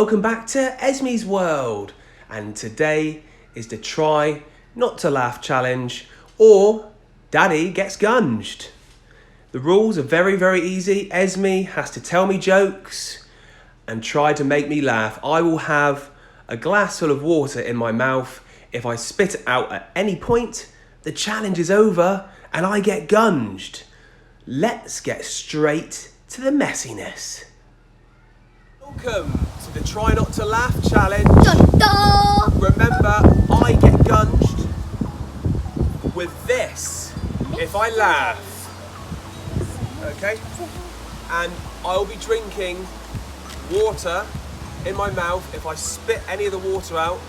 welcome back to Esmie's World, and today is the Try Not to Laugh challenge, or Daddy Gets Gunged. The rules are very easy. Esmie has to tell me jokes and try to make me laugh. I will have a glass full of water in my mouth. If I spit it out at any point, the challenge is over and I get gunged. Let's get straight to the messiness. Welcome to the Try Not to Laugh challenge. Dun, dun. Remember, I get gunged with this if I laugh. Okay? And I'll be drinking water in my mouth. If I spit any of the water out,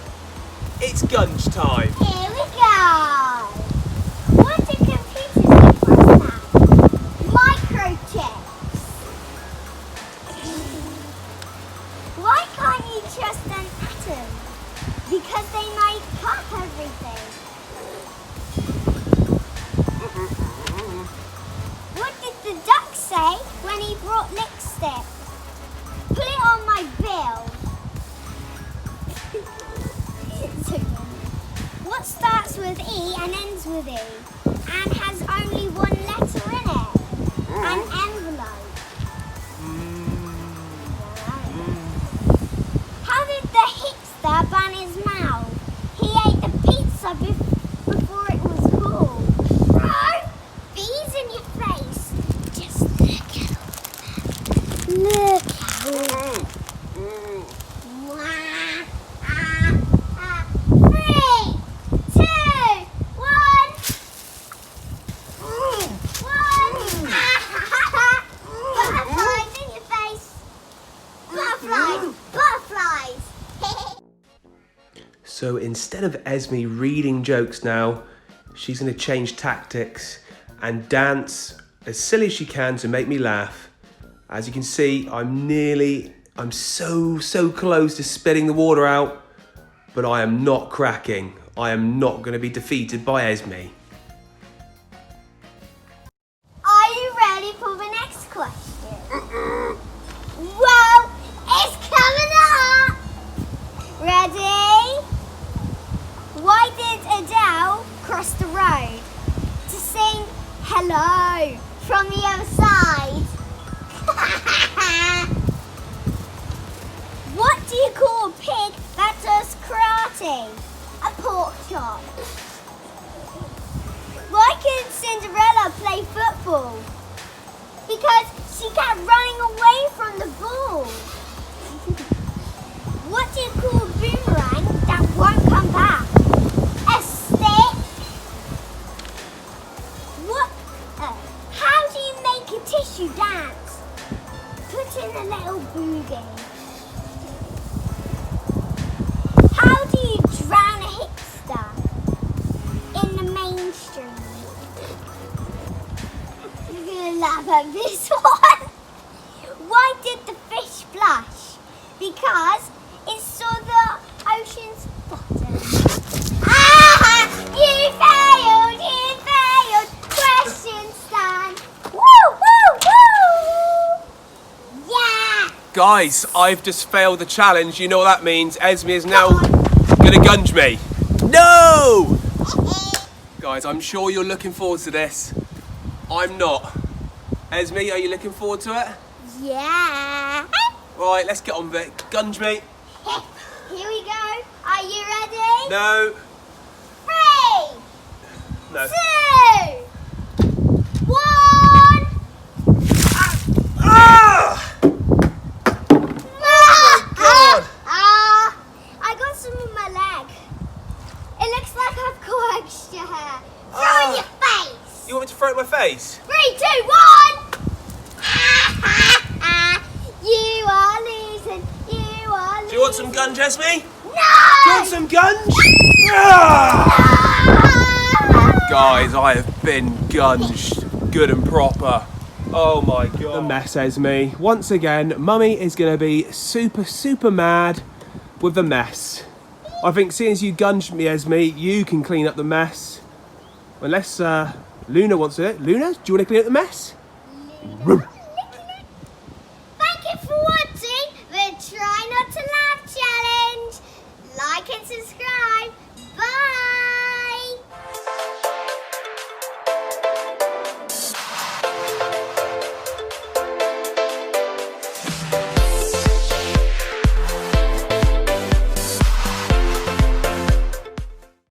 it's gunge time. Here we go. What do computers look like now? Microchips. Why can't you trust an atom? Because they make up everything. What did the duck say when he brought lipstick? Put it on my bill. What starts with E and ends with E and has only one letter in it? An envelope. How did the hipster ban his mouth? He ate the pizza before it was cool. Bro, bees in your face. Just look at all of them. Look at all of them. 3, 2, 1. Butterflies in your face. Butterflies. So instead of Esmie reading jokes now, she's going to change tactics and dance as silly as she can to make me laugh. As you can see, I'm so close to spitting the water out, but I am not cracking. I am not going to be defeated by Esmie. Are you ready for the next question? Whoa, it's coming up! Ready? Why did Adele cross the road? To sing hello from the other side. What do you call a pig that does karate? A pork chop. Why couldn't Cinderella play football? Because she kept running away from the ball. What do you call a boomerang that won't come back? A stick. What? How do you make a tissue dance? Put in a little boogie. How do you drown a hipster? In the mainstream. You're gonna laugh at this one. Why did the fish blush? Because it saw the ocean's bottom. You failed. Questions done. Woo! Yeah! Guys, I've just failed the challenge. You know what that means. Esmie is now going to gunge me. No! Guys, I'm sure you're looking forward to this. I'm not. Esmie, are you looking forward to it? Yeah. Right, let's get on with it. Gunge me. Here we go. Are you ready? No. 3, No. 2, 1. Ah! God! I got some in my leg. It looks like I've got extra hair. Throw Ah. in your face. You want me to throw it in my face? 3, 2, 1. You are losing. Do you want some gunge, Esmie? No! Do you want some gunge? Ah! Guys, I have been gunged good and proper. Oh my God. The mess, Esmie. Once again, Mummy is going to be super mad with the mess. I think seeing as you gunged me, Esmie, you can clean up the mess. Unless Luna wants it. Luna, do you want to clean up the mess? Luna.